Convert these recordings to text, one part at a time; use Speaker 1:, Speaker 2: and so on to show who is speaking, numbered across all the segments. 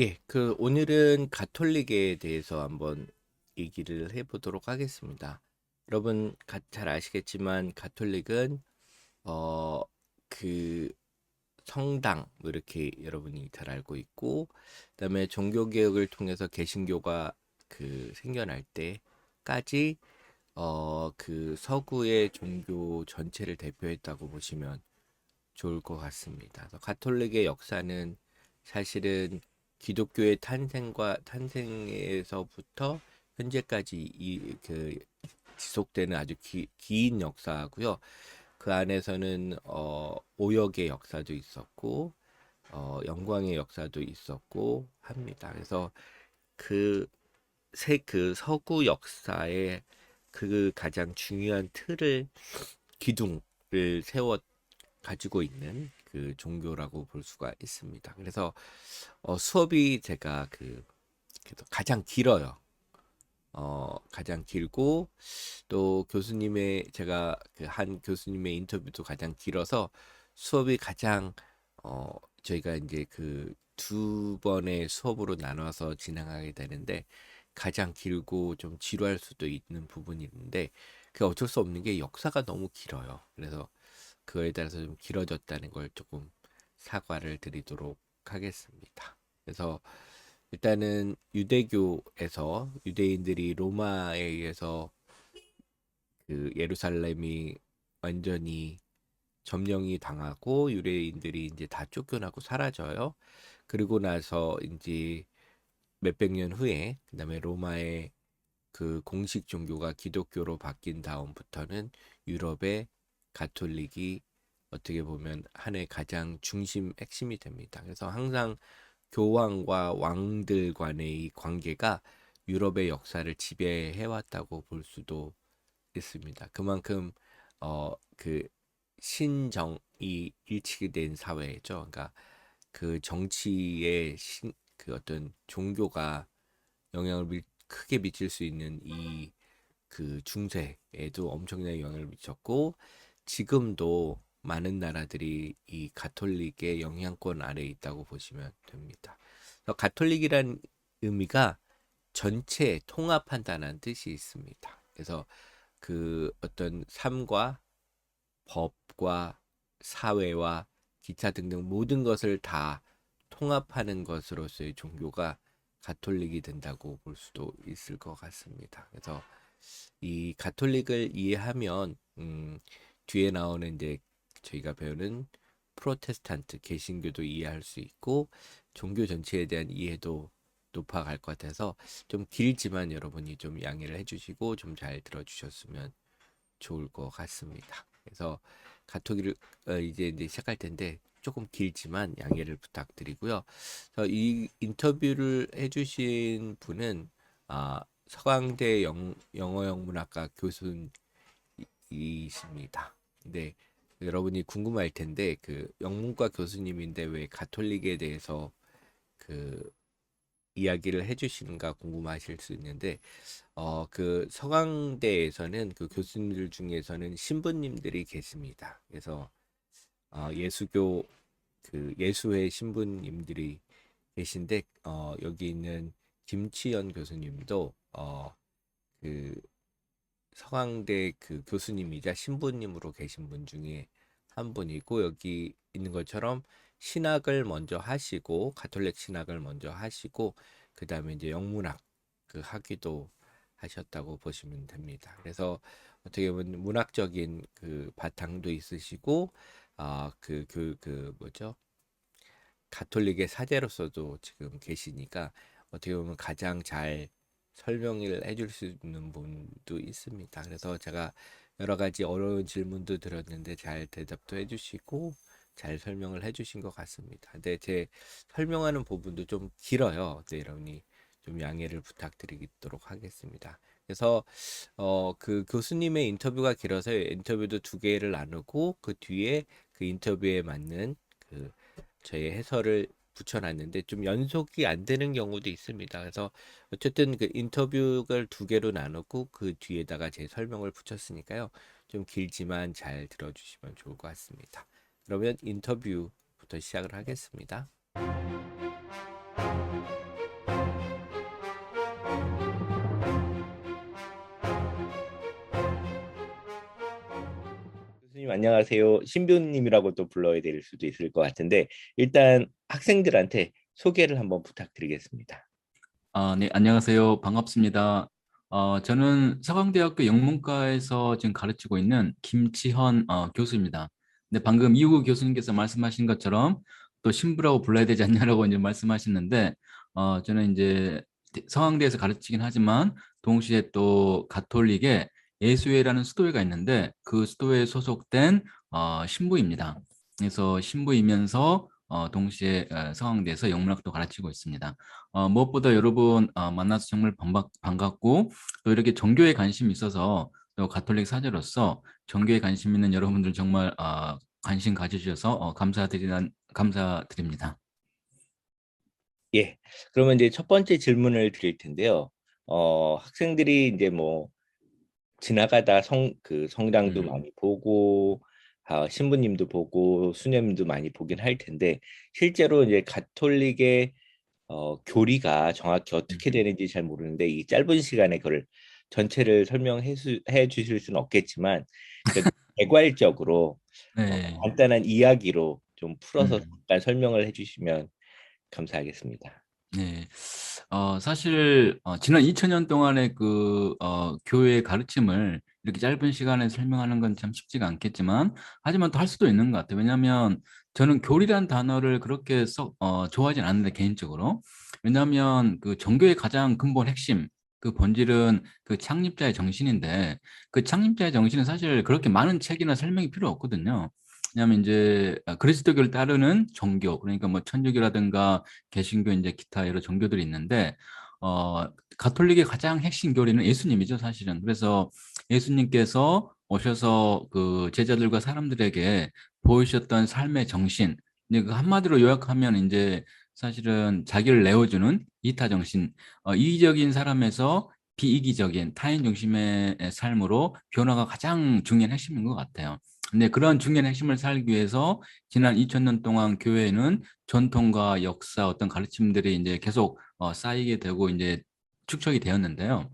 Speaker 1: 예, 오늘은 가톨릭에 대해서 한번 얘기를 해보도록 하겠습니다. 여러분 잘 아시겠지만 가톨릭은 어, 그 성당 뭐 이렇게 여러분이 잘 알고 있고, 그다음에 종교 개혁을 통해서 개신교가 생겨날 때까지 서구의 종교 전체를 대표했다고 보시면 좋을 것 같습니다. 그래서 가톨릭의 역사는 사실은 기독교의 탄생에서부터 현재까지 지속되는 아주 긴 역사고요. 그 안에서는 오역의 역사도 있었고, 영광의 역사도 있었고 합니다. 그래서 그 서구 역사의 가장 중요한 기둥을 세워 가지고 있는 종교라고 볼 수가 있습니다. 그래서 수업이 제가 그래도 가장 길어요. 가장 길고, 또 제가 한 교수님의 인터뷰도 가장 길어서 수업이 가장 저희가 이제 두 번의 수업으로 나눠서 진행하게 되는데, 가장 길고 좀 지루할 수도 있는 부분이 있는데, 그 어쩔 수 없는 게 역사가 너무 길어요. 그래서 그거에 따라서 좀 길어졌다는 걸 조금 사과를 드리도록 하겠습니다. 그래서 일단은 유대교에서 유대인들이 로마에 의해서 예루살렘이 완전히 점령이 당하고 유대인들이 이제 다 쫓겨나고 사라져요. 그리고 나서 이제 몇백 년 후에 그다음에 로마의 공식 종교가 기독교로 바뀐 다음부터는 유럽의 가톨릭이 어떻게 보면 한해 가장 핵심이 됩니다. 그래서 항상 교황과 왕들 간의 관계가 유럽의 역사를 지배해 왔다고 볼 수도 있습니다. 그만큼 그 신정이 일치게 된 사회죠. 그러니까 정치의 어떤 종교가 크게 미칠 수 있는 중세에도 엄청나게 영향을 미쳤고, 지금도 많은 나라들이 이 가톨릭의 영향권 아래에 있다고 보시면 됩니다. 그래서 가톨릭이란 의미가 전체 통합한다는 뜻이 있습니다. 그래서 어떤 삶과 법과 사회와 기타 등등 모든 것을 다 통합하는 것으로서의 종교가 가톨릭이 된다고 볼 수도 있을 것 같습니다. 그래서 이 가톨릭을 이해하면 뒤에 나오는 이제 저희가 배우는 프로테스탄트 개신교도 이해할 수 있고, 종교 전체에 대한 이해도 높아갈 것 같아서 좀 길지만 여러분이 좀 양해를 해주시고 좀 잘 들어주셨으면 좋을 것 같습니다. 그래서 가톨릭을 이제 시작할 텐데 조금 길지만 양해를 부탁드리고요. 그래서 이 인터뷰를 해주신 분은 서강대 영어영문학과 교수이십니다. 근데 여러분이 궁금할 텐데 영문과 교수님인데 왜 가톨릭에 대해서 그 이야기를 해주시는가 궁금하실 수 있는데, 서강대에서는 교수님들 중에서는 신부님들이 계십니다. 그래서 예수교 예수회 신부님들이 계신데, 여기 있는 김치연 교수님도 그 서강대 교수님이자 신부님으로 계신 분 중에 한 분이고, 여기 있는 것처럼 신학을 먼저 하시고 가톨릭 신학을 먼저 하시고 그 다음에 이제 영문학 학위도 하셨다고 보시면 됩니다. 그래서 어떻게 보면 문학적인 바탕도 있으시고, 뭐죠? 가톨릭의 사제로서도 지금 계시니까 어떻게 보면 가장 잘 설명을 해줄 수 있는 분도 있습니다. 그래서 제가 여러 가지 어려운 질문도 드렸는데 잘 대답도 해주시고 잘 설명을 해주신 것 같습니다. 근데 제 설명하는 부분도 좀 길어요. 네, 여러분이 좀 양해를 부탁드리도록 하겠습니다. 그래서 교수님의 인터뷰가 길어서 인터뷰도 두 개를 나누고 그 뒤에 인터뷰에 맞는 저의 해설을 붙여놨는데 좀 연속이 안 되는 경우도 있습니다. 그래서 어쨌든 인터뷰를 두 개로 나누고 그 뒤에다가 제 설명을 붙였으니까요. 좀 길지만 잘 들어주시면 좋을 것 같습니다. 그러면 인터뷰부터 시작을 하겠습니다. 교수님 안녕하세요. 신부님이라고 또 불러야 될 수도 있을 것 같은데 일단 학생들한테 소개를 한번 부탁드리겠습니다.
Speaker 2: 네, 안녕하세요. 반갑습니다. 저는 서강대학교 영문과에서 지금 가르치고 있는 김치현 교수입니다. 근데 방금 이후 교수님께서 말씀하신 것처럼 또 신부라고 불러야 되지 않냐라고 이제 말씀하셨는데, 저는 이제 서강대에서 가르치긴 하지만 동시에 또 가톨릭의 예수회라는 수도회가 있는데 그 수도회에 소속된 신부입니다. 그래서 신부이면서 동시에 서강대에서 영문학도 가르치고 있습니다. 무엇보다 여러분 만나서 정말 반갑고 또 이렇게 종교에 관심이 있어서 또 가톨릭 사제로서 종교에 관심 있는 여러분들 정말 관심 가져주셔서 감사드립니다.
Speaker 1: 예. 그러면 이제 첫 번째 질문을 드릴 텐데요. 학생들이 이제 뭐 지나가다 성당도
Speaker 2: 음,
Speaker 1: 많이 보고 신부님도 보고 수녀님도 많이 보긴 할 텐데 실제로 이제 가톨릭의 교리가 정확히 어떻게
Speaker 2: 음,
Speaker 1: 되는지 잘 모르는데 이 짧은 시간에 그걸 전체를 해 주실 수는 없겠지만 그래도 개괄적으로
Speaker 2: 네.
Speaker 1: 간단한 이야기로 좀 풀어서
Speaker 2: 음.
Speaker 1: 잠깐 설명을 해주시면 감사하겠습니다.
Speaker 2: 네. 사실, 지난 2000년 동안의 교회의 가르침을 이렇게 짧은 시간에 설명하는 건 참 쉽지가 않겠지만, 하지만 또 할 수도 있는 것 같아요. 왜냐하면 저는 교리란 단어를 그렇게 좋아하진 않는데, 개인적으로. 왜냐하면 그 종교의 가장 근본 핵심, 그 본질은 그 창립자의 정신인데, 그 창립자의 정신은 사실 그렇게 많은 책이나 설명이 필요 없거든요. 왜냐하면 이제 그리스도교를 따르는 종교, 그러니까 뭐 천주교라든가 개신교 이제 기타 여러 종교들이 있는데 어 가톨릭의 가장 핵심 교리는 예수님이죠, 사실은. 그래서 예수님께서 오셔서 그 제자들과 사람들에게 보이셨던 삶의 정신, 이제 그 한마디로 요약하면 이제 사실은 자기를 내어주는 이타 정신, 이기적인 사람에서 비이기적인 타인 중심의 삶으로 변화가 가장 중요한 핵심인 것 같아요. 근데 그런 중요한 핵심을 살기 위해서 지난 2000년 동안 교회는 전통과 역사 어떤 가르침들이 이제 계속 쌓이게 되고 이제 축적이 되었는데요.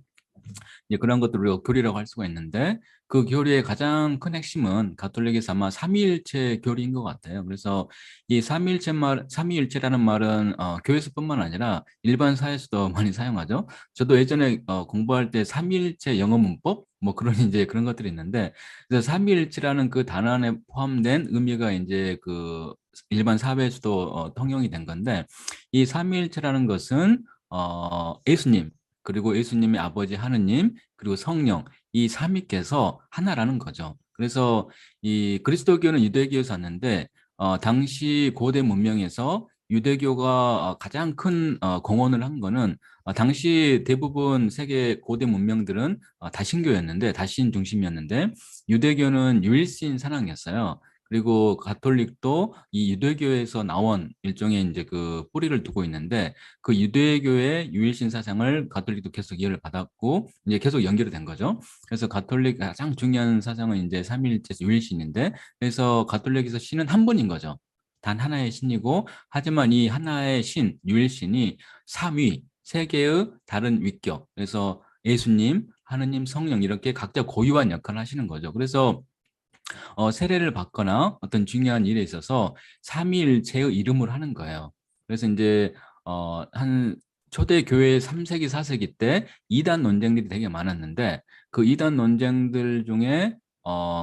Speaker 2: 이제 그런 것들을 우리가 교리라고 할 수가 있는데 그 교리의 가장 큰 핵심은 가톨릭에서 아마 삼위일체 교리인 것 같아요. 그래서 이 삼위일체라는 말은 교회에서뿐만 아니라 일반 사회에서도 많이 사용하죠. 저도 예전에 공부할 때 삼위일체 영어 문법 뭐 그런 이제 그런 것들이 있는데 그래서 삼위일체라는 그 단어 안에 포함된 의미가 이제 그 일반 사회에서도 통용이 된 건데 이 삼위일체라는 것은 예수님 그리고 예수님의 아버지 하느님, 그리고 성령, 이 삼위께서 하나라는 거죠. 그래서 이 그리스도교는 유대교에서 왔는데, 당시 고대 문명에서 유대교가 가장 큰 공헌을 한 거는 당시 대부분 세계 고대 문명들은 다신교였는데, 다신 중심이었는데, 유대교는 유일신 선양이었어요. 그리고 가톨릭도 이 유대교에서 나온 일종의 이제 그 뿌리를 두고 있는데, 그 유대교의 유일신 사상을 가톨릭도 계속 이해를 받았고 이제 계속 연결이 된 거죠. 그래서 가톨릭 가장 중요한 사상은 이제 삼위일체 유일신인데 그래서 가톨릭에서 신은 한 분인 거죠. 단 하나의 신이고 하지만 이 하나의 신 유일신이 삼위 세 개의 다른 위격 그래서 예수님, 하느님, 성령 이렇게 각자 고유한 역할을 하시는 거죠. 그래서 세례를 받거나 어떤 중요한 일에 있어서 삼위일체의 이름을 하는 거예요. 그래서 이제 한 초대 교회 3세기, 4세기 때 이단 논쟁들이 되게 많았는데 그 이단 논쟁들 중에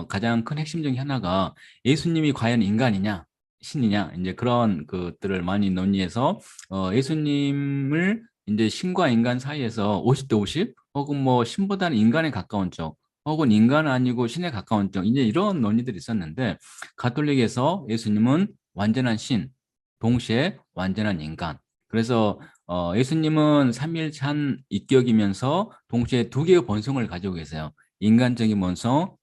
Speaker 2: 가장 큰 핵심 중에 하나가 예수님이 과연 인간이냐, 신이냐, 이제 그런 것들을 많이 논의해서 예수님을 이제 신과 인간 사이에서 50대 50 혹은 뭐 신보다는 인간에 가까운 쪽 혹은 인간 아니고 신에 가까운 쪽 이제 이런 논의들이 있었는데 가톨릭에서 예수님은 완전한 신, 동시에 완전한 인간. 그래서 예수님은 삼일체 한 인격이면서 동시에 두 개의 본성을 가지고 계세요. 인간적인 본성,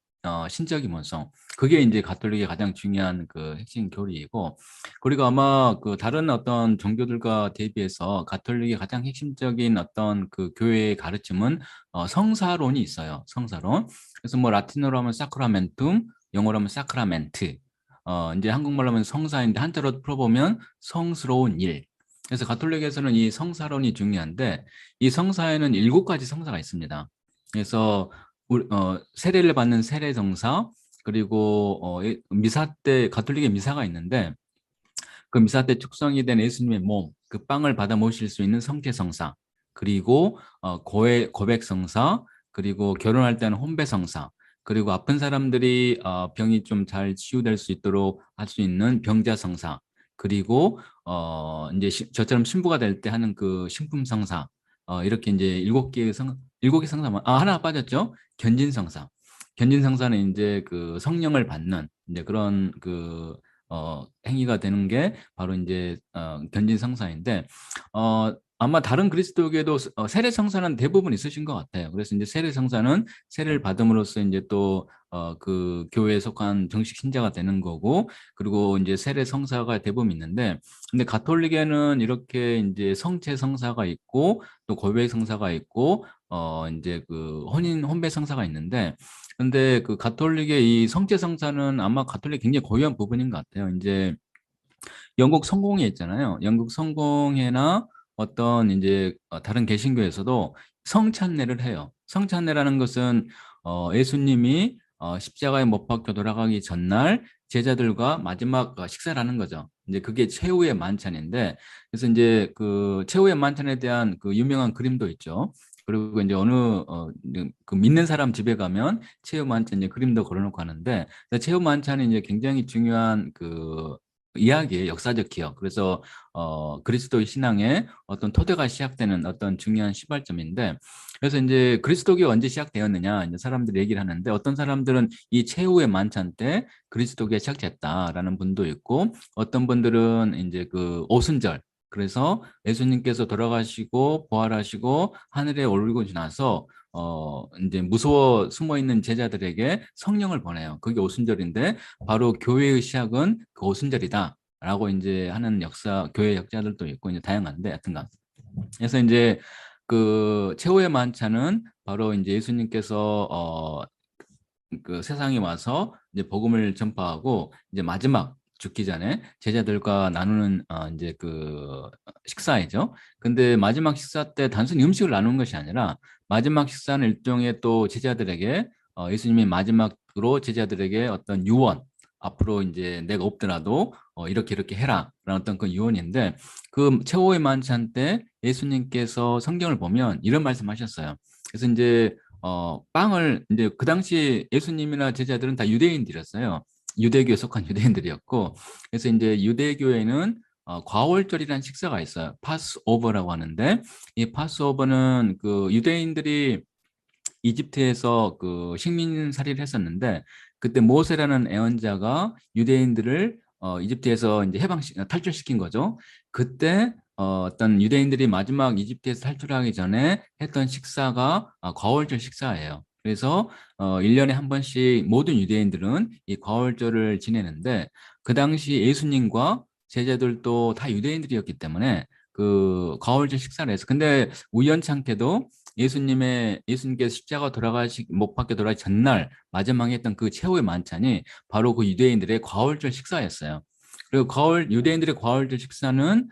Speaker 2: 신적인 본성. 그게 이제 가톨릭의 가장 중요한 그 핵심 교리이고 그리고 아마 그 다른 어떤 종교들과 대비해서 가톨릭의 가장 핵심적인 어떤 그 교회의 가르침은 성사론이 있어요. 성사론. 그래서 뭐 라틴어로 하면 사크라멘툼, 영어로 하면 사크라멘트. 이제 한국말로 하면 성사인데 한자로 풀어보면 성스러운 일. 그래서 가톨릭에서는 이 성사론이 중요한데 이 성사에는 7가지 성사가 있습니다. 그래서 세례를 받는 세례 성사, 그리고 미사 때 가톨릭의 미사가 있는데 그 미사 때 축성이 된 예수님의 몸, 그 빵을 받아 모실 수 있는 성체성사, 그리고 고백성사, 그리고 결혼할 때는 혼배성사, 그리고 아픈 사람들이 병이 좀 잘 치유될 수 있도록 할 수 있는 병자성사, 그리고 이제 저처럼 신부가 될 때 하는 그 신품성사, 이렇게 이제 일곱 개 성사만 하나 빠졌죠? 견진성사. 견진성사는 이제 그 성령을 받는 이제 그런 그 행위가 되는 게 바로 이제 견진성사인데 아마 다른 그리스도교에도 세례성사는 대부분 있으신 것 같아요. 그래서 이제 세례성사는 세례를 받음으로써 이제 또 그 교회에 속한 정식 신자가 되는 거고, 그리고 이제 세례성사가 대부분 있는데, 근데 가톨릭에는 이렇게 이제 성체성사가 있고 또 고백성사가 있고 이제 그 혼배성사가 있는데, 근데 그 가톨릭의 이 성체성사는 아마 가톨릭 굉장히 고유한 부분인 것 같아요. 이제 영국 성공회 있잖아요. 영국 성공회나 어떤 이제 다른 개신교에서도 성찬례를 해요. 성찬례라는 것은 예수님이 십자가에 못 박혀 돌아가기 전날 제자들과 마지막 식사를 하는 거죠. 이제 그게 최후의 만찬인데, 그래서 이제 그 최후의 만찬에 대한 그 유명한 그림도 있죠. 그리고 이제 어느 그 믿는 사람 집에 가면 최후 만찬 이제 그림도 걸어놓고 하는데, 최후 만찬이 이제 굉장히 중요한 그 이야기의 역사적 기억. 그래서 그리스도의 신앙의 어떤 토대가 시작되는 어떤 중요한 시발점인데, 그래서 이제 그리스도교가 언제 시작되었느냐 이제 사람들이 얘기를 하는데, 어떤 사람들은 이 최후의 만찬 때 그리스도교가 시작됐다라는 분도 있고, 어떤 분들은 이제 그 오순절, 그래서 예수님께서 돌아가시고 부활하시고 하늘에 오르고 지나서 이제 무서워 숨어 있는 제자들에게 성령을 보내요. 그게 오순절인데, 바로 교회의 시작은 그 오순절이다라고 이제 하는 교회 역사들도 있고 이제 다양한데, 하여튼간 그래서 이제 그 최후의 만찬은 바로 이제 예수님께서 그 세상에 와서 이제 복음을 전파하고 이제 마지막 죽기 전에 제자들과 나누는 이제 그 식사이죠. 근데 마지막 식사 때 단순히 음식을 나누는 것이 아니라, 마지막 식사는 일종의 또 제자들에게 예수님이 마지막으로 제자들에게 어떤 유언, 앞으로 이제 내가 없더라도 이렇게 이렇게 해라 라는 어떤 그 유언인데, 그 최후의 만찬 때 예수님께서 성경을 보면 이런 말씀하셨어요. 그래서 이제 빵을 이제 그 당시 예수님이나 제자들은 다 유대인들이었어요. 유대교에 속한 유대인들이었고, 그래서 이제 유대교에는 과월절이라는 식사가 있어요. 파스오버라고 하는데, 이 파스오버는 그 유대인들이 이집트에서 그 식민살이를 했었는데, 그때 모세라는 애언자가 유대인들을 이집트에서 이제 탈출시킨 거죠. 그때 어떤 유대인들이 마지막 이집트에서 탈출하기 전에 했던 식사가 과월절 식사예요. 그래서 1년에 한 번씩 모든 유대인들은 이 과월절을 지내는데, 그 당시 예수님과 제자들도 다 유대인들이었기 때문에 그 과월절 식사를 해서, 근데 우연찮게도 예수님께서 십자가 못 박혀 돌아가시 전날 마지막에 했던 그 최후의 만찬이 바로 그 유대인들의 과월절 식사였어요. 그리고 유대인들의 과월절 식사는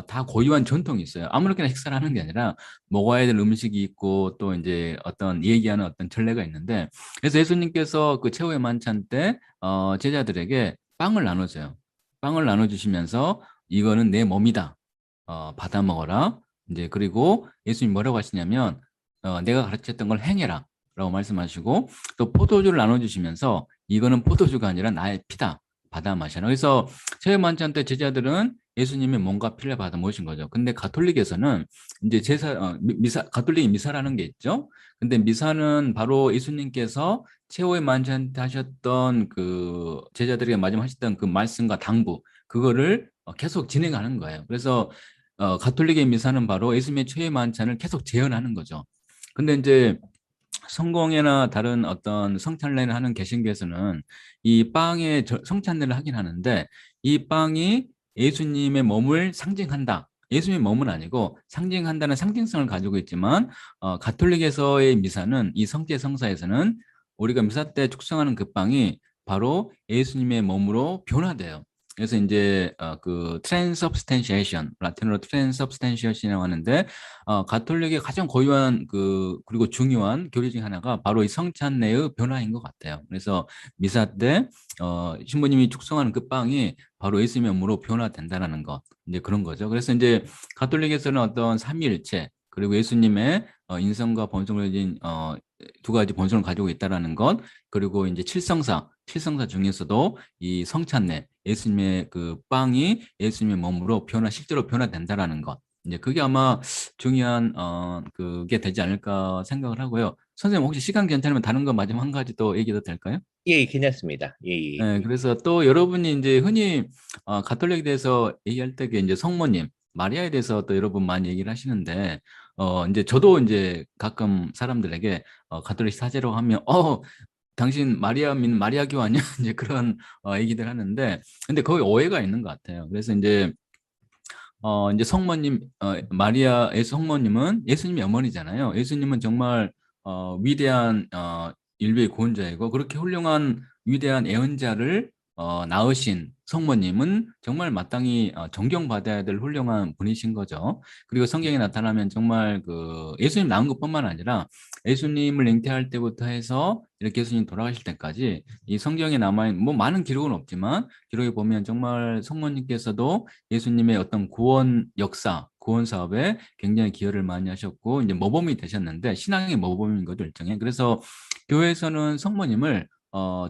Speaker 2: 다 고유한 전통이 있어요. 아무렇게나 식사를 하는 게 아니라 먹어야 될 음식이 있고 또 이제 어떤 얘기하는 어떤 전례가 있는데, 그래서 예수님께서 그 최후의 만찬 때 제자들에게 빵을 나눠줘요. 빵을 나눠주시면서 이거는 내 몸이다. 받아 먹어라. 이제 그리고 예수님 뭐라고 하시냐면 내가 가르쳤던 걸 행해라 라고 말씀하시고, 또 포도주를 나눠주시면서 이거는 포도주가 아니라 나의 피다. 받아 마셔라. 그래서 최후 만찬 때 제자들은 예수님의 몸과 피를 받아 모신 거죠. 근데 가톨릭에서는 이제 가톨릭 미사라는 게 있죠. 근데 미사는 바로 예수님께서 최후의 만찬 때 하셨던 그 제자들에게 마지막 하셨던 그 말씀과 당부, 그거를 계속 진행하는 거예요. 그래서 가톨릭의 미사는 바로 예수님의 최후의 만찬을 계속 재현하는 거죠. 근데 이제 성공회나 다른 어떤 성찬례를 하는 개신교에서는 이 빵에 성찬례를 하긴 하는데, 이 빵이 예수님의 몸을 상징한다. 예수님의 몸은 아니고 상징한다는 상징성을 가지고 있지만, 가톨릭에서의 미사는, 이 성제 성사에서는 우리가 미사 때 축성하는 그 빵이 바로 예수님의 몸으로 변화돼요. 그래서 이제 그 트랜스ubstantiation, 라틴어로 트랜스ubstantiation이라고 하는데 가톨릭의 가장 고유한 그리고 중요한 교리 중 하나가 바로 이 성찬례의 변화인 것 같아요. 그래서 미사 때 신부님이 축성하는 그 빵이 바로 예수님의 몸으로 변화된다라는 것, 이제 그런 거죠. 그래서 이제 가톨릭에서는 어떤 삼위일체 그리고 예수님의 인성과 본성을 가진 두 가지 본성을 가지고 있다라는 것, 그리고 이제 칠성사 중에서도 이 성찬례, 예수님의 그 빵이 예수님의 몸으로 실제로 변화된다라는 것. 이제 그게 아마 중요한 그게 되지 않을까 생각을 하고요. 선생님 혹시 시간 괜찮으면 다른 거 마지막 한 가지 또 얘기도 될까요?
Speaker 1: 예, 괜찮습니다. 예, 예.
Speaker 2: 네, 그래서 또 여러분이 이제 흔히 가톨릭에 대해서 얘기할 때 이제 성모님, 마리아에 대해서 또 여러분 많이 얘기를 하시는데 이제 저도 이제 가끔 사람들에게 가톨릭 사제라고 하면 당신 마리아교 아니야? 이제 그런 얘기들 하는데 근데 거기 오해가 있는 것 같아요. 그래서 이제 성모님, 마리아의 성모님은 예수님의 어머니잖아요. 예수님은 정말 위대한 인류의 구원자이고 그렇게 훌륭한 위대한 애언자를 낳으신 성모님은 정말 마땅히 존경받아야 될 훌륭한 분이신 거죠. 그리고 성경에 나타나면 정말 그 예수님 낳은 것뿐만 아니라 예수님을 잉태할 때부터 해서 이렇게 예수님 돌아가실 때까지 이 성경에 남아있는 뭐 많은 기록은 없지만 기록에 보면 정말 성모님께서도 예수님의 어떤 구원 역사, 구원 사업에 굉장히 기여를 많이 하셨고 이제 모범이 되셨는데 신앙의 모범인 거죠 일종의. 그래서 교회에서는 성모님을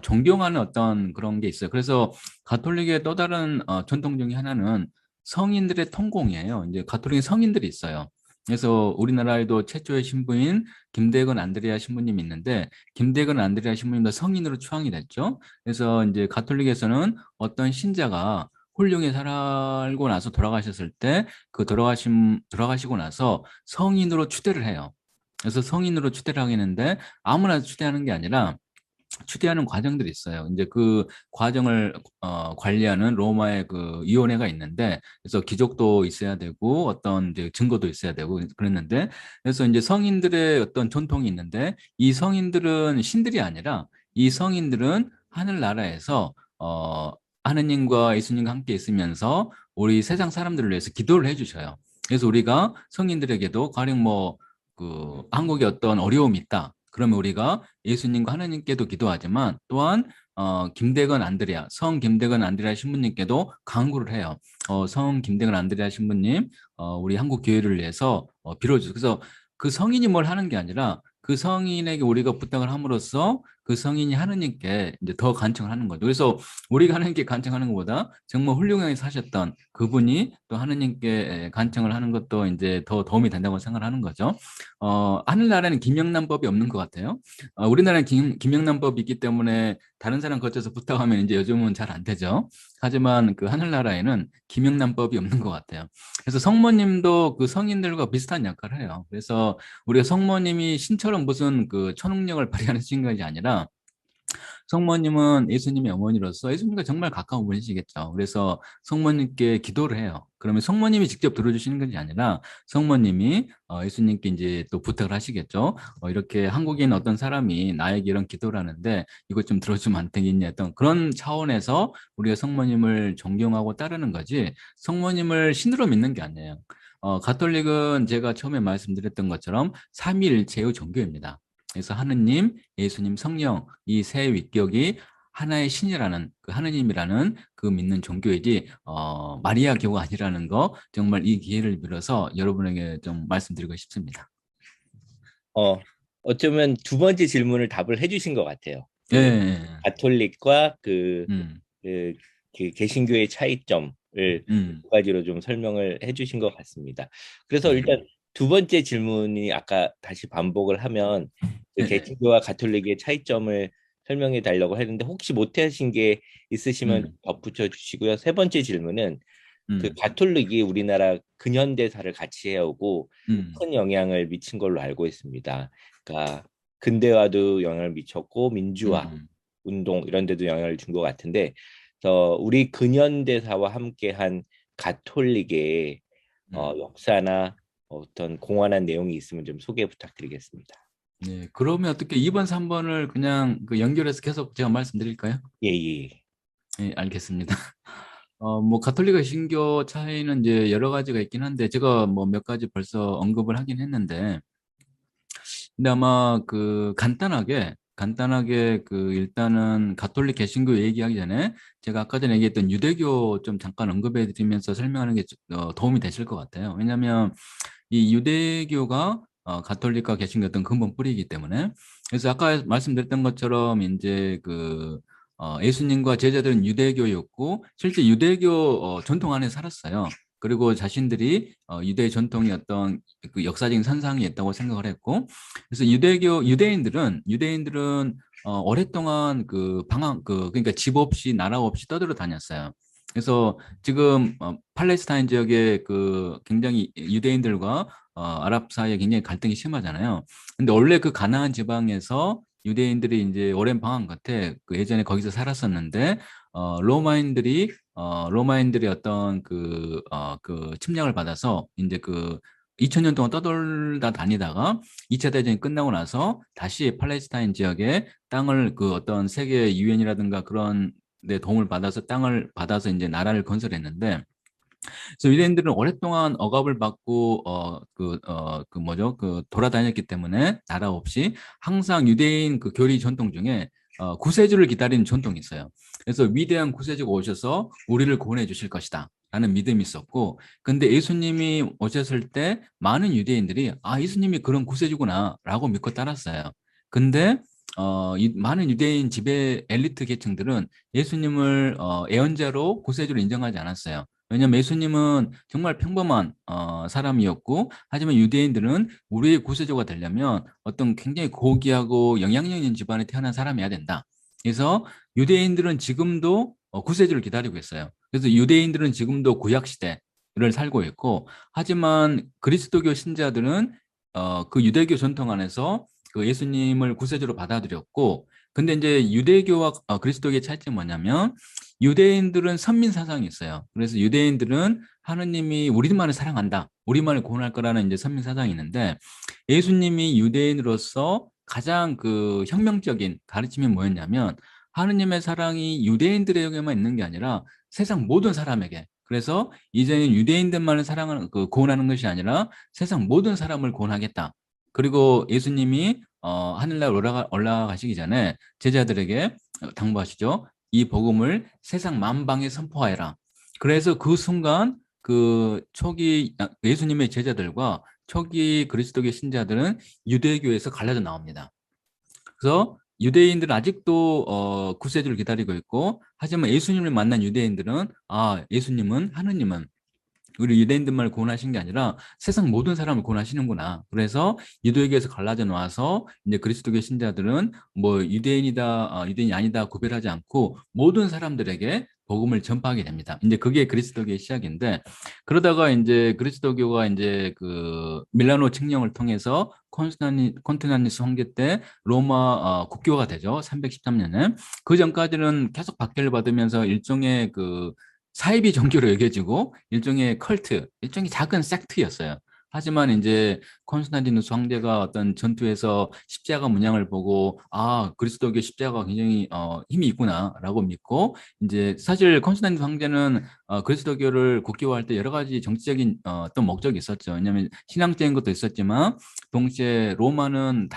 Speaker 2: 존경하는 어떤 그런 게 있어요. 그래서 가톨릭의 또 다른 전통 중에 하나는 성인들의 통공이에요. 이제 가톨릭 성인들이 있어요. 그래서 우리나라에도 최초의 신부인 김대건 안드레아 신부님이 있는데 김대건 안드레아 신부님도 성인으로 추앙이 됐죠. 그래서 이제 가톨릭에서는 어떤 신자가 훌륭히 살고 나서 돌아가셨을 때 그 돌아가시고 나서 성인으로 추대를 해요. 그래서 성인으로 추대를 하겠는데 아무나 추대하는 게 아니라 추대하는 과정들이 있어요. 이제 그 과정을 관리하는 로마의 그 위원회가 있는데 그래서 기록도 있어야 되고 어떤 이제 증거도 있어야 되고 그랬는데 그래서 이제 성인들의 어떤 전통이 있는데 이 성인들은 신들이 아니라 이 성인들은 하늘나라에서 하느님과 예수님과 함께 있으면서 우리 세상 사람들을 위해서 기도를 해주셔요. 그래서 우리가 성인들에게도 가령 뭐 그 한국에 어떤 어려움이 있다. 그러면 우리가 예수님과 하나님께도 기도하지만 또한 성 김대건 안드레아 신부님께도 간구를 해요. 성 김대건 안드레아 신부님, 우리 한국 교회를 위해서 빌어주세요. 그래서 그 성인이 뭘 하는 게 아니라 그 성인에게 우리가 부탁을 함으로써 그 성인이 하느님께 이제 더 간청을 하는 거죠. 그래서 우리가 하나님께 간청하는 것보다 정말 훌륭하게 사셨던 그분이 또 하느님께 간청을 하는 것도 이제 더 도움이 된다고 생각하는 거죠. 하늘나라에는 김영란법이 없는 것 같아요. 우리나라는 김영란법이 있기 때문에 다른 사람 거쳐서 부탁하면 이제 요즘은 잘 안 되죠. 하지만 그 하늘나라에는 김영란법이 없는 것 같아요. 그래서 성모님도 그 성인들과 비슷한 역할을 해요. 그래서 우리가 성모님이 신처럼 무슨 그 초능력을 발휘하는 것이 아니라 성모님은 예수님의 어머니로서 예수님과 정말 가까운 분이시겠죠. 그래서 성모님께 기도를 해요. 그러면 성모님이 직접 들어주시는 것이 아니라 성모님이 예수님께 이제 또 부탁을 하시겠죠. 이렇게 한국에 있는 어떤 사람이 나에게 이런 기도를 하는데 이것 좀 들어주면 안 되겠냐 어떤 그런 차원에서 우리가 성모님을 존경하고 따르는 거지 성모님을 신으로 믿는 게 아니에요. 가톨릭은 제가 처음에 말씀드렸던 것처럼 삼위일체의 종교입니다. 그래서 하느님, 예수님, 성령 이 세 위격이 하나의 신이라는 그 하느님이라는 그 믿는 종교이지 마리아교가 아니라는 거 정말 이 기회를 빌어서 여러분에게 좀 말씀드리고 싶습니다.
Speaker 1: 어, 어쩌면 두 번째 질문을 답을 해주신 것 같아요.
Speaker 2: 예, 예,
Speaker 1: 그
Speaker 2: 예.
Speaker 1: 가톨릭과
Speaker 2: 음,
Speaker 1: 그, 그 개신교의 차이점을
Speaker 2: 음,
Speaker 1: 두 가지로 좀 설명을 해주신 것 같습니다. 그래서
Speaker 2: 네,
Speaker 1: 일단 두 번째 질문이 아까 다시 반복을 하면 그
Speaker 2: 예, 예.
Speaker 1: 개신교와 가톨릭의 차이점을 설명해 달라고 했는데 혹시 못하신 게 있으시면
Speaker 2: 음,
Speaker 1: 덧붙여 주시고요. 세 번째 질문은 그
Speaker 2: 음,
Speaker 1: 가톨릭이 우리나라 근현대사를 같이 해오고
Speaker 2: 음,
Speaker 1: 큰 영향을 미친 걸로 알고 있습니다. 그러니까 근대화도 영향을 미쳤고 민주화
Speaker 2: 음,
Speaker 1: 운동 이런 데도 영향을 준 것 같은데 그래서 우리 근현대사와 함께한 가톨릭의
Speaker 2: 음.
Speaker 1: 역사나 어떤 공헌한 내용이 있으면 좀 소개 부탁드리겠습니다.
Speaker 2: 네, 그러면 어떻게 2번, 3번을 그냥 그 연결해서 계속 제가 말씀드릴까요?
Speaker 1: 예, 예.
Speaker 2: 예, 알겠습니다. 뭐 가톨릭과 신교 차이는 이제 여러 가지가 있긴 한데 제가 뭐 몇 가지 벌써 언급을 하긴 했는데, 근데 아마 그 간단하게 그 일단은 가톨릭 개신교 얘기하기 전에 제가 아까 전에 얘기했던 유대교 좀 잠깐 언급해 드리면서 설명하는 게 도움이 되실 것 같아요. 왜냐하면 이 유대교가 가톨릭과 개신교 어떤 근본 뿌리이기 때문에. 그래서 아까 말씀드렸던 것처럼 이제 그 예수님과 제자들은 유대교였고 실제 유대교 전통 안에 살았어요. 그리고 자신들이 유대 전통이 어떤 그 역사적인 선상이 있다고 생각을 했고, 그래서 유대인들은 오랫동안 그 방황 그러니까 집 없이 나라 없이 떠들어 다녔어요. 그래서 지금 팔레스타인 지역에 그 굉장히 유대인들과 아랍 사이에 굉장히 갈등이 심하잖아요. 근데 원래 그 가나안 지방에서 유대인들이 이제 오랜 방황 끝에 그 예전에 거기서 살았었는데 로마인들이 어떤 그 침략을 받아서 이제 그 2000년 동안 떠돌다 다니다가 2차 대전이 끝나고 나서 다시 팔레스타인 지역에 땅을 그 어떤 세계 유엔이라든가 그런 데 도움을 받아서 땅을 받아서 이제 나라를 건설했는데, 그래서 유대인들은 오랫동안 억압을 받고 그 뭐죠? 그 돌아다녔기 때문에 나라 없이 항상 유대인 그 교리 전통 중에 구세주를 기다리는 전통이 있어요. 그래서 위대한 구세주가 오셔서 우리를 구원해 주실 것이다 라는 믿음이 있었고, 근데 예수님이 오셨을 때 많은 유대인들이 아, 예수님이 그런 구세주구나 라고 믿고 따랐어요. 근데 많은 유대인 지배 엘리트 계층들은 예수님을 애언자로 구세주로 인정하지 않았어요. 왜냐하면 예수님은 정말 평범한 사람이었고, 하지만 유대인들은 우리의 구세주가 되려면 어떤 굉장히 고귀하고 영향력 있는 집안에 태어난 사람이어야 된다. 그래서 유대인들은 지금도 구세주를 기다리고 있어요. 그래서 유대인들은 지금도 구약 시대를 살고 있고, 하지만 그리스도교 신자들은 그 유대교 전통 안에서 그 예수님을 구세주로 받아들였고, 근데 이제 유대교와 그리스도교의 차이점이 뭐냐면 유대인들은 선민 사상이 있어요. 그래서 유대인들은 하느님이 우리만을 사랑한다, 우리만을 구원할 거라는 이제 선민 사상이 있는데, 예수님이 유대인으로서 가장 그 혁명적인 가르침이 뭐였냐면 하느님의 사랑이 유대인들에게만 있는 게 아니라 세상 모든 사람에게. 그래서 이제는 유대인들만을 사랑하는 그 구원하는 것이 아니라 세상 모든 사람을 구원하겠다. 그리고 예수님이 하늘나라 올라가시기 전에 제자들에게 당부하시죠. 이 복음을 세상 만방에 선포하여라. 그래서 그 순간 그 초기 예수님의 제자들과 초기 그리스도교 신자들은 유대교에서 갈라져 나옵니다. 그래서 유대인들은 아직도 구세주를 기다리고 있고, 하지만 예수님을 만난 유대인들은 아, 예수님은 하느님은 우리 유대인들만 구원하신 게 아니라 세상 모든 사람을 구원하시는구나. 그래서 유대교에서 갈라져 나와서 이제 그리스도교 신자들은 뭐 유대인이다, 유대인이 아니다 구별하지 않고 모든 사람들에게 복음을 전파하게 됩니다. 이제 그게 그리스도교의 시작인데, 그러다가 이제 그리스도교가 이제 그 밀라노 칙령을 통해서 콘스탄티누스 황제 때 로마 국교가 되죠. 313년에. 그 전까지는 계속 박해를 받으면서 일종의 그 사이비 종교로 여겨지고 일종의 컬트, 일종의 작은 섹트였어요. 하지만 이제 콘스탄티누스 황제가 어떤 전투에서 십자가 문양을 보고 아, 그리스도교 십자가가 굉장히 힘이 있구나라고 믿고, 이제 사실 콘스탄티누스 황제는 그리스도교를 국교화할 때 여러 가지 정치적인 어떤 목적이 있었죠. 왜냐하면 신앙적인 것도 있었지만 동시에 로마는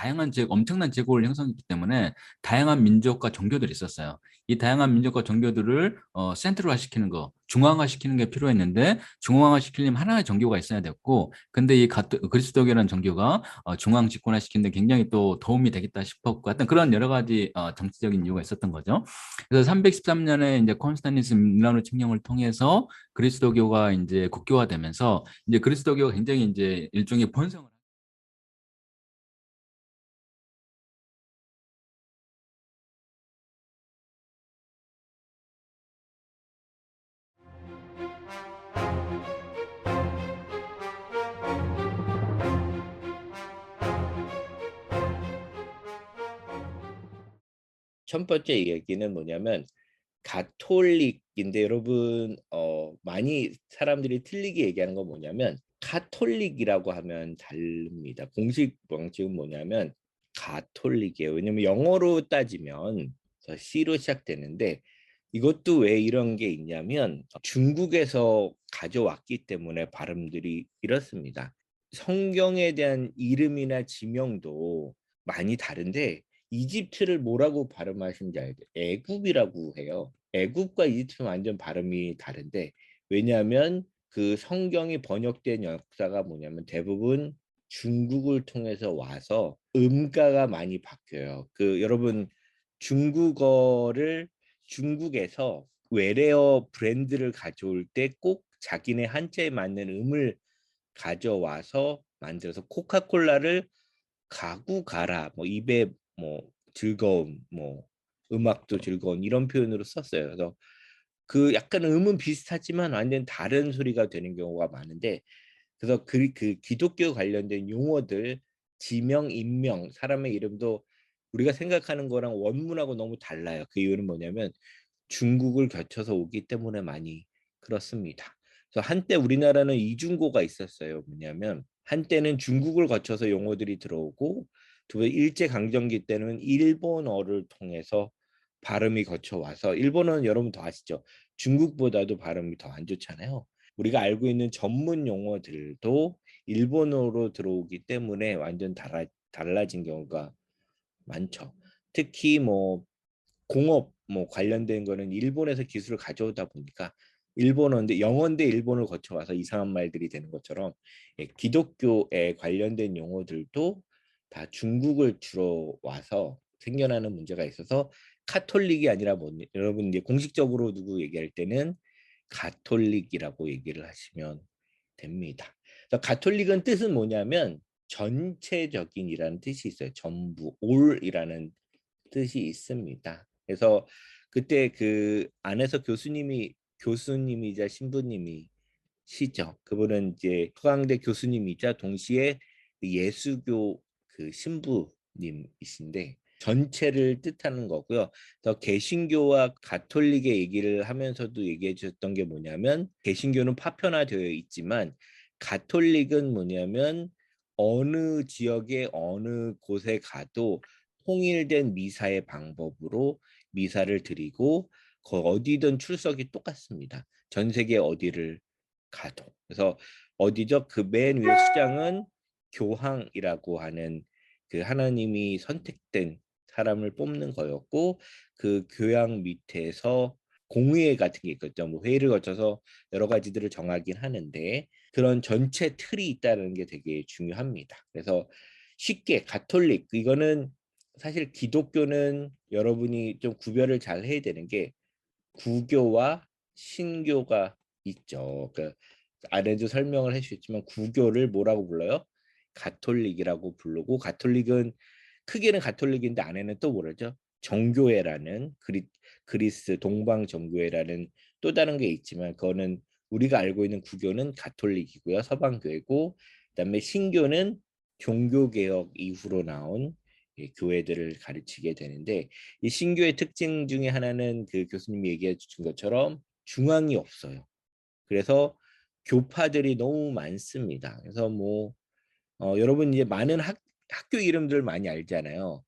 Speaker 2: 엄청난 제국을 형성했기 때문에 다양한 민족과 종교들이 있었어요. 이 다양한 민족과 종교들을 센트럴화시키는 거, 중앙화시키는 게 필요했는데 중앙화시키려면 하나의 종교가 있어야 됐고, 근데 이 그리스도교라는 종교가 중앙 집권화시키는 데 굉장히 또 도움이 되겠다 싶었고, 하여튼 그런 여러 가지 정치적인 이유가 있었던 거죠. 그래서 313년에 이제 콘스탄티누스 밀라노 칙령을 통해서 그리스도교가 이제 국교화되면서 이제 그리스도교가 굉장히 이제 일종의 번성을.
Speaker 1: 첫 번째 얘기는 뭐냐면 가톨릭인데 여러분 많이 사람들이 틀리게 얘기하는 건 뭐냐면 카톨릭이라고 하면 다릅니다. 공식 방식은 뭐냐면 가톨릭이에요. 왜냐면 영어로 따지면 C로 시작되는데 이것도 왜 이런 게 있냐면 중국에서 가져왔기 때문에 발음들이 이렇습니다. 성경에 대한 이름이나 지명도 많이 다른데 이집트를 뭐라고 발음하시는지 알죠? 애굽이라고 해요. 애굽과 이집트는 완전 발음이 다른데 왜냐하면 그 성경이 번역된 역사가 뭐냐면 대부분 중국을 통해서 와서 음가가 많이 바뀌어요. 그 여러분 중국어를 중국에서 외래어 브랜드를 가져올 때 꼭 자기네 한자에 맞는 음을 가져와서 만들어서 코카콜라를 가구 가라 뭐 입에 뭐 즐거움 뭐 음악도 즐거운 이런 표현으로 썼어요. 그래서 그 약간 음은 비슷하지만 완전 다른 소리가 되는 경우가 많은데 그래서 그 기독교 관련된 용어들 지명, 인명, 사람의 이름도 우리가 생각하는 거랑 원문하고 너무 달라요. 그 이유는 뭐냐면 중국을 거쳐서 오기 때문에 많이 그렇습니다. 그래서 한때 우리나라는 이중고가 있었어요. 뭐냐면 한때는 중국을 거쳐서 용어들이 들어오고 두 번 일제강점기 때는 일본어를 통해서 발음이 거쳐 와서 일본어는 여러분 더 아시죠? 중국보다도 발음이 더 안 좋잖아요. 우리가 알고 있는 전문 용어들도 일본어로 들어오기 때문에 완전 달라진 경우가 많죠. 특히 뭐 공업 뭐 관련된 거는 일본에서 기술을 가져오다 보니까 일본어인데 영어인데 일본을 거쳐와서 이상한 말들이 되는 것처럼 예, 기독교에 관련된 용어들도 다 중국을 주로 와서 생겨나는 문제가 있어서 카톨릭이 아니라 뭐 여러분 이제 공식적으로 누구 얘기할 때는 가톨릭이라고 얘기를 하시면 됩니다. 그래서 가톨릭은 뜻은 뭐냐면 전체적인이라는 뜻이 있어요. 전부, 올이라는 뜻이 있습니다. 그래서 그때 그 안에서 교수님이자 신부님이시죠. 그분은 이제 서강대 교수님이자 동시에 그 예수교 그 신부님이신데 전체를 뜻하는 거고요. 더 개신교와 가톨릭의 얘기를 하면서도 얘기해 주셨던 게 뭐냐면 개신교는 파편화되어 있지만 가톨릭은 뭐냐면 어느 지역의 어느 곳에 가도 통일된 미사의 방법으로 미사를 드리고 어디든 출석이 똑같습니다. 전 세계 어디를 가도. 그래서 어디죠? 그 맨 위에 수장은 교황이라고 하는 그 하나님이 선택된 사람을 뽑는 거였고 그 교황 밑에서 공의회 같은 게 있겠죠. 뭐 회의를 거쳐서 여러 가지들을 정하긴 하는데 그런 전체 틀이 있다는 게 되게 중요합니다. 그래서 쉽게 가톨릭 이거는 사실 기독교는 여러분이 좀 구별을 잘 해야 되는 게 구교와 신교가 있죠. 그 아래도 설명을 해주셨지만 구교를 뭐라고 불러요? 가톨릭이라고 부르고 가톨릭은 크게는 가톨릭인데 안에는 또 뭐라죠? 정교회라는 그리스 동방 정교회라는 또 다른 게 있지만 그거는 우리가 알고 있는 구교는 가톨릭이고요. 서방교회고 그다음에 신교는 종교개혁 이후로 나온 교회들을 가르치게 되는데 이 신교의 특징 중에 하나는 그 교수님이 얘기해 주신 것처럼 중앙이 없어요. 그래서 교파들이 너무 많습니다. 그래서 뭐 여러분 이제 많은 학교 이름들 많이 알잖아요.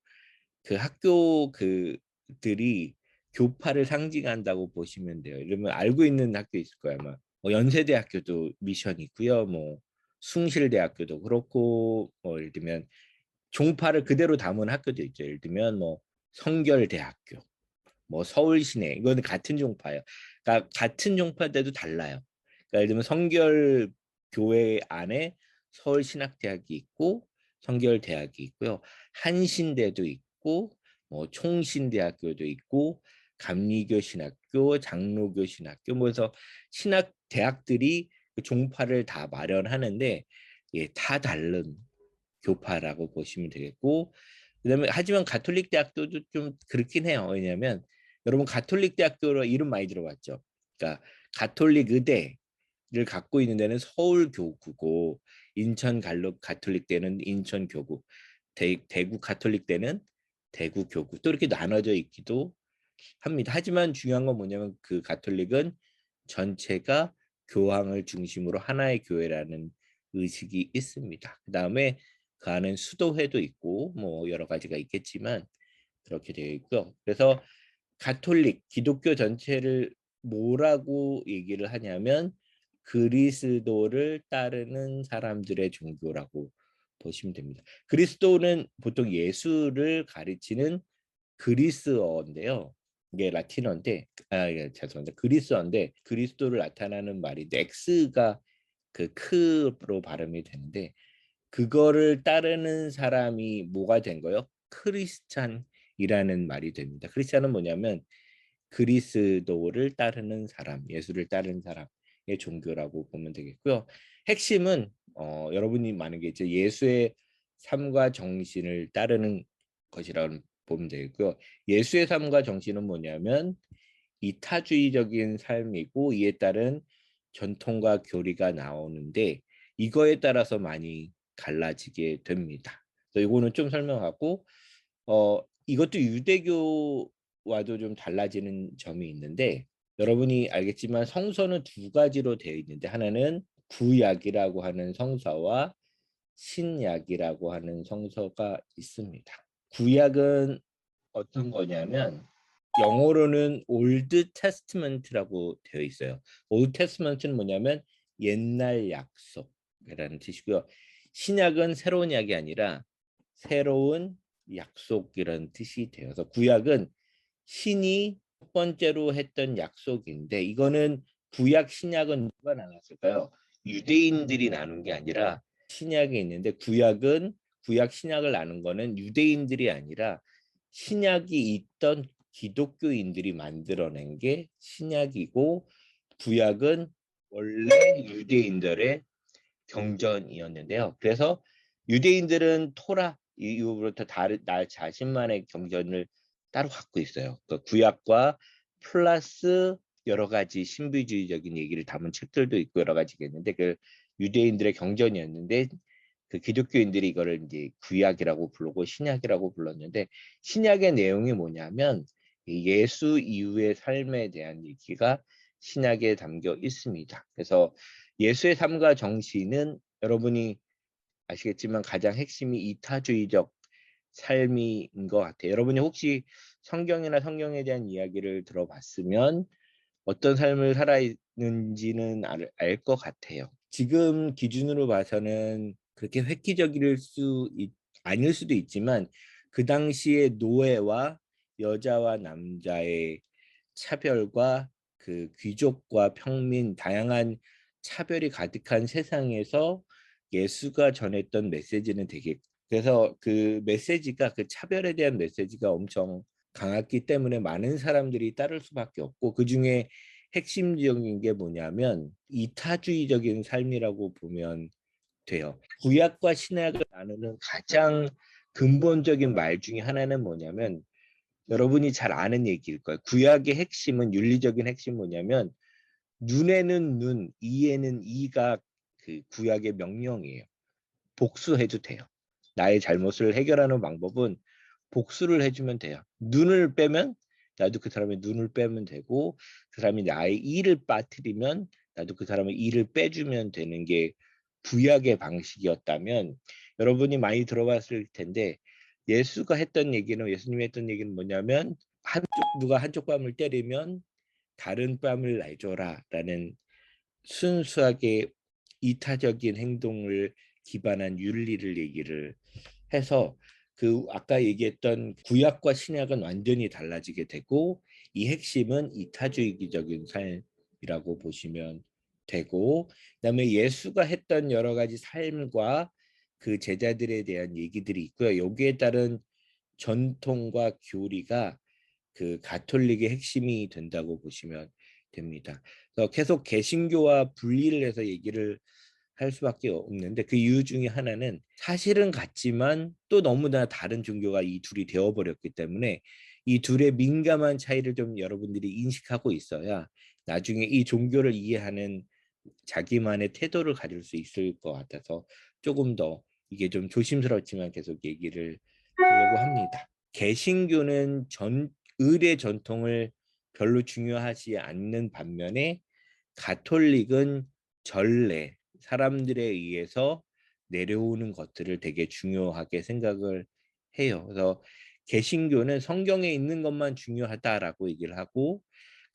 Speaker 1: 그 학교 그들이 교파를 상징한다고 보시면 돼요. 이러면 알고 있는 학교 있을 거예요. 아마 뭐 연세대학교도 미션이 있고요. 뭐 숭실대학교도 그렇고 뭐 예를 들면 종파를 그대로 담은 학교도 있죠. 예를 들면 뭐 성결대학교, 뭐 서울시내 이거는 같은 종파예요. 그러니까 같은 종파인데도 달라요. 그러니까 예를 들면 성결교회 안에 서울신학대학이 있고 성결대학이 있고요. 한신대도 있고 뭐 총신대학교도 있고 감리교 신학교, 장로교 신학교 뭐해서 신학 대학들이 그 종파를 다 마련하는데 예, 다 다른 교파라고 보시면 되겠고 그다음에 하지만 가톨릭 대학교도 좀 그렇긴 해요. 왜냐하면 여러분 가톨릭 대학교로 이름 많이 들어봤죠. 그러니까 가톨릭 의대를 갖고 있는 데는 서울교구고 인천 가톨릭 대는 인천교구, 대구 가톨릭 대는 대구교구 또 이렇게 나눠져 있기도 합니다. 하지만 중요한 건 뭐냐면 그 가톨릭은 전체가 교황을 중심으로 하나의 교회라는 의식이 있습니다. 그 다음에 그 안엔 수도회도 있고 뭐 여러 가지가 있겠지만 그렇게 되어 있고요. 그래서 가톨릭, 기독교 전체를 뭐라고 얘기를 하냐면 그리스도를 따르는 사람들의 종교라고 보시면 됩니다. 그리스도는 보통 예수를 가리치는 그리스어인데요. 이게 라틴어인데, 죄송합니다. 그리스어인데 그리스도를 나타나는 말인데 X가 그 크로 발음이 되는데 그거를 따르는 사람이 뭐가 된 거예요? 크리스찬이라는 말이 됩니다. 크리스찬은 뭐냐면 그리스도를 따르는 사람, 예수를 따르는 사람의 종교라고 보면 되겠고요. 핵심은 여러분이 많은 게 이제 예수의 삶과 정신을 따르는 것이라고 보면 되겠고요. 예수의 삶과 정신은 뭐냐면 이타주의적인 삶이고 이에 따른 전통과 교리가 나오는데 이거에 따라서 많이 갈라지게 됩니다. 그래서 이거는 좀 설명하고 이것도 유대교와도 좀 달라지는 점이 있는데 여러분이 알겠지만 성서는 두 가지로 되어 있는데 하나는 구약이라고 하는 성서와 신약이라고 하는 성서가 있습니다. 구약은 어떤 거냐면 영어로는 올드 테스트먼트라고 되어 있어요. 올드 테스트먼트는 뭐냐면 옛날 약속이라는 뜻이고요. 신약은 새로운 약이 아니라 새로운 약속이라는 뜻이 되어서 구약은 신이 첫 번째로 했던 약속인데 이거는 구약 신약은 누가 나눴을까요? 유대인들이 나눈 게 아니라 신약에 있는데 구약 신약을 나눈 거는 유대인들이 아니라 신약이 있던 기독교인들이 만들어낸 게 신약이고 구약은 원래 유대인들의 경전이었는데요. 그래서 유대인들은 토라 이후부터 나 자신만의 경전을 따로 갖고 있어요. 그 구약과 플러스 여러 가지 신비주의적인 얘기를 담은 책들도 있고 여러 가지가 있는데 그 유대인들의 경전이었는데 그 기독교인들이 이거를 이제 구약이라고 부르고 신약이라고 불렀는데 신약의 내용이 뭐냐면 예수 이후의 삶에 대한 얘기가 신약에 담겨 있습니다. 그래서 예수의 삶과 정신은 여러분이 아시겠지만 가장 핵심이 이타주의적 삶인 것 같아요. 여러분이 혹시 성경이나 성경에 대한 이야기를 들어봤으면 어떤 삶을 살아있는지는 알 것 같아요. 지금 기준으로 봐서는 그렇게 획기적일 아닐 수도 있지만 그 당시에 노예와 여자와 남자의 차별과 그 귀족과 평민 다양한 차별이 가득한 세상에서 예수가 전했던 메시지는 되게 그래서 그 메시지가 그 차별에 대한 메시지가 엄청 강했기 때문에 많은 사람들이 따를 수밖에 없고 그중에 핵심적인 게 뭐냐면 이타주의적인 삶이라고 보면 돼요. 구약과 신약을 나누는 가장 근본적인 말 중에 하나는 뭐냐면 여러분이 잘 아는 얘기일 거예요. 구약의 핵심은 윤리적인 핵심 뭐냐면 눈에는 눈, 이에는 이가 그 구약의 명령이에요. 복수해도 돼요. 나의 잘못을 해결하는 방법은 복수를 해주면 돼요. 눈을 빼면 나도 그 사람의 눈을 빼면 되고 그 사람이 나의 이를 빠뜨리면 나도 그 사람의 이를 빼주면 되는 게 구약의 방식이었다면 여러분이 많이 들어봤을 텐데 예수님이 했던 얘기는 뭐냐면 누가 한쪽 뺨을 때리면 다른 뺨을 내줘라라는 순수하게 이타적인 행동을 기반한 윤리를 얘기를 해서 그 아까 얘기했던 구약과 신약은 완전히 달라지게 되고 이 핵심은 이타주의적인 삶이라고 보시면 되고 그다음에 예수가 했던 여러 가지 삶과 그 제자들에 대한 얘기들이 있고요. 여기에 따른 전통과 교리가 그 가톨릭의 핵심이 된다고 보시면 됩니다. 그래서 계속 개신교와 분리를 해서 얘기를 할 수밖에 없는데 그 이유 중에 하나는 사실은 같지만 또 너무나 다른 종교가 이 둘이 되어버렸기 때문에 이 둘의 민감한 차이를 좀 여러분들이 인식하고 있어야 나중에 이 종교를 이해하는 자기만의 태도를 가질 수 있을 것 같아서 조금 더 이게 좀 조심스럽지만 계속 얘기를 하려고 합니다. 개신교는 의례 전통을 별로 중요하지 않는 반면에 가톨릭은 전례, 사람들에 의해서 내려오는 것들을 되게 중요하게 생각을 해요. 그래서 개신교는 성경에 있는 것만 중요하다라고 얘기를 하고,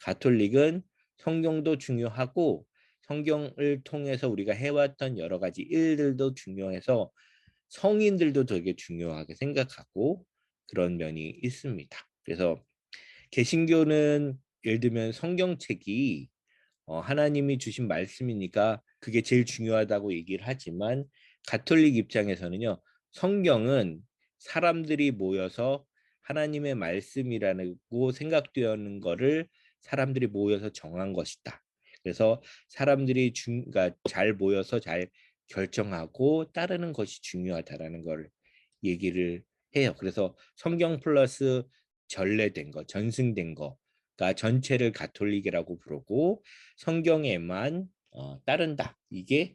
Speaker 1: 가톨릭은 성경도 중요하고 성경을 통해서 우리가 해왔던 여러 가지 일들도 중요해서 성인들도 되게 중요하게 생각하고 그런 면이 있습니다. 그래서 개신교는 예를 들면 성경책이 하나님이 주신 말씀이니까 그게 제일 중요하다고 얘기를 하지만, 가톨릭 입장에서는요, 성경은 사람들이 모여서 하나님의 말씀이라고 생각되는 거를 사람들이 모여서 정한 것이다. 그래서 사람들이 그러니까 잘 모여서 잘 결정하고 따르는 것이 중요하다라는 걸 얘기를 해요. 그래서 성경 플러스 전래된 거, 전승된 거가 전체를 가톨릭이라고 부르고, 성경에만 따른다. 이게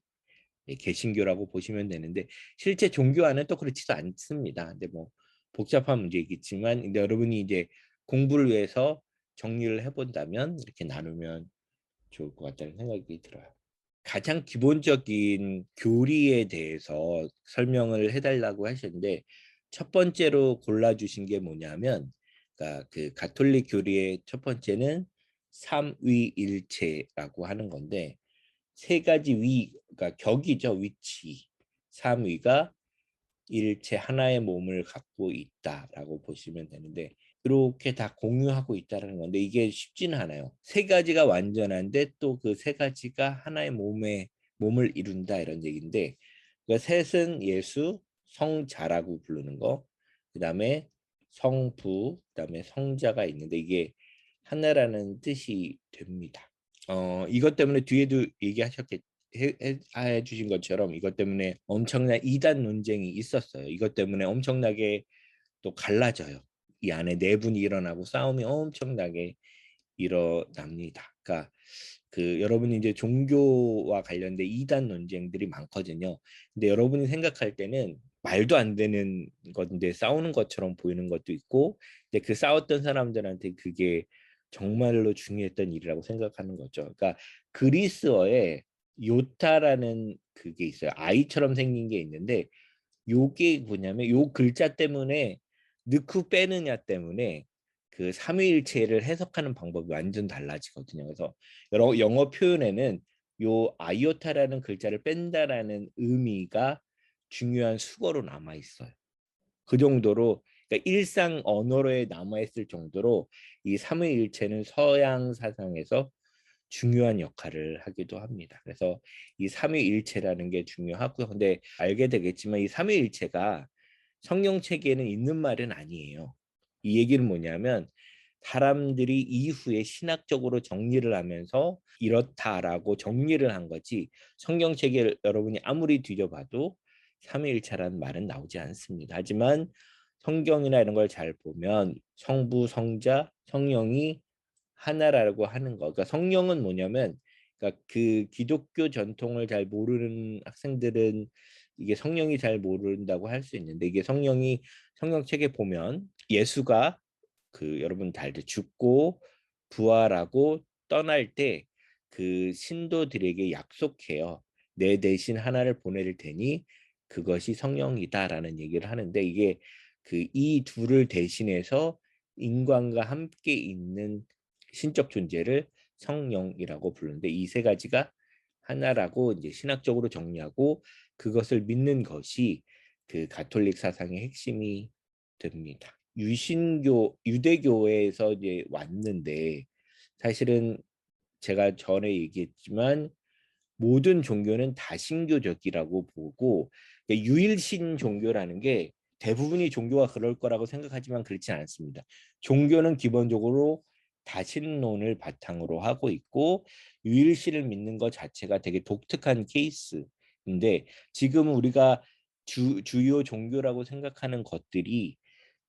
Speaker 1: 개신교라고 보시면 되는데, 실제 종교와는 또 그렇지도 않습니다. 근데 뭐 복잡한 문제이겠지만, 근데 여러분이 이제 공부를 위해서 정리를 해본다면 이렇게 나누면 좋을 것 같다는 생각이 들어요. 가장 기본적인 교리에 대해서 설명을 해달라고 하셨는데, 첫 번째로 골라주신 게 뭐냐면, 그러니까 그 가톨릭 교리의 첫 번째는 삼위일체라고 하는 건데, 세 가지 위, 그러니까 격이죠, 위치. 삼위가 일체 하나의 몸을 갖고 있다라고 보시면 되는데, 이렇게 다 공유하고 있다는 건데 이게 쉽지는 않아요. 세 가지가 완전한데 또 그 세 가지가 하나의 몸을 이룬다 이런 얘기인데, 그 셋은 예수, 성자라고 부르는 거, 그다음에 성부, 그다음에 성자가 있는데 이게 하나라는 뜻이 됩니다. 이것 때문에 뒤에도 얘기하셨겠 해주신 것처럼 이것 때문에 엄청난 이단 논쟁이 있었어요. 이것 때문에 엄청나게 또 갈라져요. 이 안에 내분이 일어나고 싸움이 엄청나게 일어납니다. 그러니까 그 여러분이 이제 종교와 관련된 이단 논쟁들이 많거든요. 근데 여러분이 생각할 때는 말도 안 되는 건데 싸우는 것처럼 보이는 것도 있고, 근데 그 싸웠던 사람들한테 그게 정말로 중요했던 일이라고 생각하는 거죠. 그러니까 그리스어에 요타라는 그게 있어요. 아이처럼 생긴 게 있는데, 요게 뭐냐면 요 글자 때문에 넣고 빼느냐 때문에 그 삼위일체를 해석하는 방법이 완전 달라지거든요. 그래서 여러 영어 표현에는 요 아이오타라는 글자를 뺀다라는 의미가 중요한 수거로 남아 있어요. 그 정도로, 그러니까 일상 언어로에 남아 있을 정도로 이 삼위일체는 서양 사상에서 중요한 역할을 하기도 합니다. 그래서 이 삼위일체라는 게 중요하고요. 근데 알게 되겠지만 이 삼위일체가 성경책에는 있는 말은 아니에요. 이 얘기는 뭐냐면, 사람들이 이후에 신학적으로 정리를 하면서 이렇다라고 정리를 한 거지, 성경책에 여러분이 아무리 뒤져봐도 삼위일체라는 말은 나오지 않습니다. 하지만 성경이나 이런 걸 잘 보면 성부, 성자, 성령이 하나라고 하는 거. 그러니까 성령은 뭐냐면, 그러니까 그 기독교 전통을 잘 모르는 학생들은 이게 성령이 잘 모른다고 할 수 있는데, 이게 성령이 성경책에 보면 예수가 그 여러분 다 알죠. 죽고 부활하고 떠날 때 그 신도들에게 약속해요. 내 대신 하나를 보낼 테니 그것이 성령이다라는 얘기를 하는데, 이게 그 이 둘을 대신해서 인간과 함께 있는 신적 존재를 성령이라고 부르는데, 이 세 가지가 하나라고 이제 신학적으로 정리하고 그것을 믿는 것이 그 가톨릭 사상의 핵심이 됩니다. 유신교, 유대교에서 이제 왔는데, 사실은 제가 전에 얘기했지만 모든 종교는 다신교적이라고 보고, 그러니까 유일신 종교라는 게 대부분이 종교가 그럴 거라고 생각하지만 그렇지 않습니다. 종교는 기본적으로 다신론을 바탕으로 하고 있고, 유일신을 믿는 것 자체가 되게 독특한 케이스인데, 지금 우리가 주요 종교라고 생각하는 것들이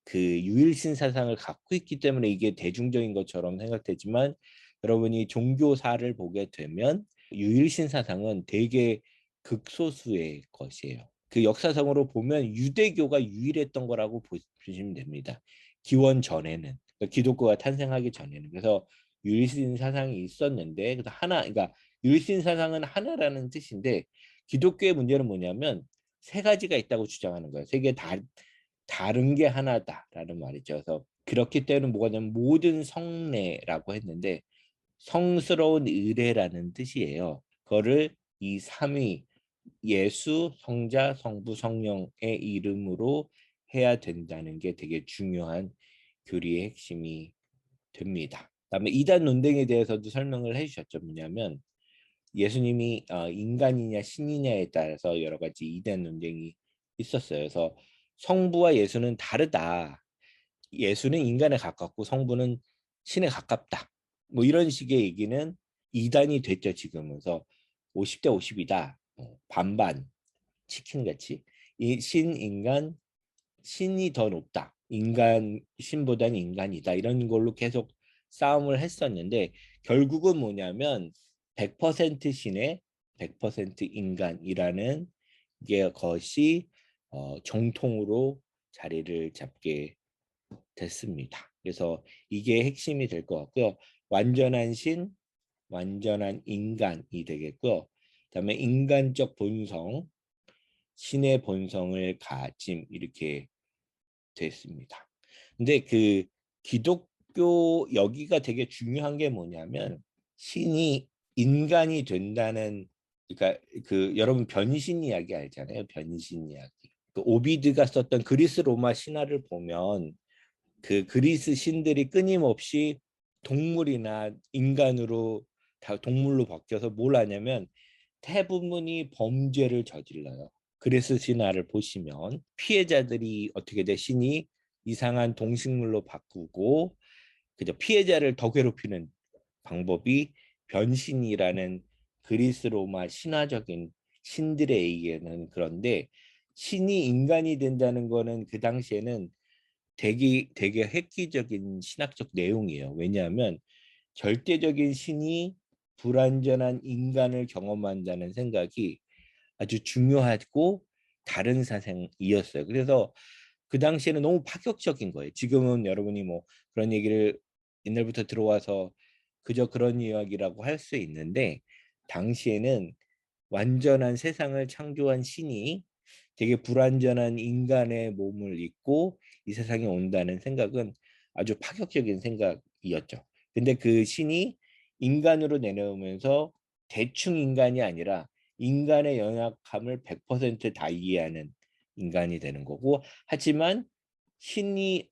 Speaker 1: 그 유일신 사상을 갖고 있기 때문에 이게 대중적인 것처럼 생각되지만, 여러분이 종교사를 보게 되면 유일신 사상은 되게 극소수의 것이에요. 그 역사상으로 보면 유대교가 유일했던 거라고 보시면 됩니다. 기원 전에는, 그러니까 기독교가 탄생하기 전에는. 그래서 유일신 사상이 있었는데, 그래서 하나, 그러니까 유일신 사상은 하나라는 뜻인데, 기독교의 문제는 뭐냐면 세 가지가 있다고 주장하는 거예요. 세 개 다 다른 게 하나다라는 말이죠. 그래서 그렇기 때문에 뭐가 되면 모든 성례라고 했는데 성스러운 의례라는 뜻이에요. 그거를 이 삼위 예수, 성자, 성부, 성령의 이름으로 해야 된다는 게 되게 중요한 교리의 핵심이 됩니다. 그다음에 이단 논쟁에 대해서도 설명을 해주셨죠. 뭐냐면 예수님이 인간이냐 신이냐에 따라서 여러 가지 이단 논쟁이 있었어요. 그래서 성부와 예수는 다르다. 예수는 인간에 가깝고 성부는 신에 가깝다. 뭐 이런 식의 얘기는 이단이 됐죠 지금은. 그래서 50대 50이다. 반반 치킨같이 이 신인간 신이 더 높다. 인간 신보다는 인간이다. 이런 걸로 계속 싸움을 했었는데 결국은 뭐냐면 100% 신의 100% 인간이라는 게 것이 정통으로 자리를 잡게 됐습니다. 그래서 이게 핵심이 될 것 같고요. 완전한 신, 완전한 인간이 되겠고요. 그다음에 인간적 본성, 신의 본성을 가짐 이렇게 됐습니다. 근데 그 기독교 여기가 되게 중요한 게 뭐냐면 신이 인간이 된다는 그러니까 그 여러분 변신 이야기 알잖아요. 변신 이야기. 그 오비드가 썼던 그리스 로마 신화를 보면 그 그리스 신들이 끊임없이 동물이나 인간으로 다 동물로 바뀌어서 뭘 하냐면 대부분이 범죄를 저질러요. 그리스 신화를 보시면 피해자들이 어떻게 돼 신이 이상한 동식물로 바꾸고 그저 피해자를 더 괴롭히는 방법이 변신이라는 그리스 로마 신화적인 신들에 의해는 그런데 신이 인간이 된다는 거는 그 당시에는 되게 획기적인 신학적 내용이에요. 왜냐하면 절대적인 신이 불완전한 인간을 경험한다는 생각이 아주 중요하고 다른 사상이었어요. 그래서 그 당시에는 너무 파격적인 거예요. 지금은 여러분이 뭐 그런 얘기를 옛날부터 들어와서 그저 그런 이야기라고 할 수 있는데 당시에는 완전한 세상을 창조한 신이 되게 불완전한 인간의 몸을 입고 이 세상에 온다는 생각은 아주 파격적인 생각이었죠. 근데 그 신이 인간으로 내려오면서 대충 인간이 아니라 인간의 연약함을 100%다 이해하는 인간이 되는 거고 하지만 신이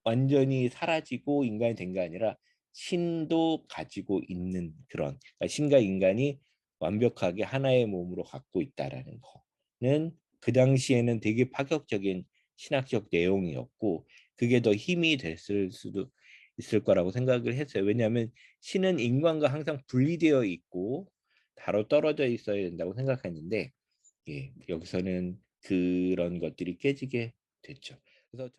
Speaker 1: 완전히 사라지고 인간이 된 게 아니라 신도 가지고 있는 그런 그러니까 신과 인간이 완벽하게 하나의 몸으로 갖고 있다라는 거는 그 당시에는 되게 파격적인 신학적 내용이었고 그게 더 힘이 됐을 수도 있을 거라고 생각을 했어요. 왜냐하면 신은 인간과 항상 분리되어 있고 바로 떨어져 있어야 된다고 생각했는데 예, 여기서는 그런 것들이 깨지게 됐죠. 그래서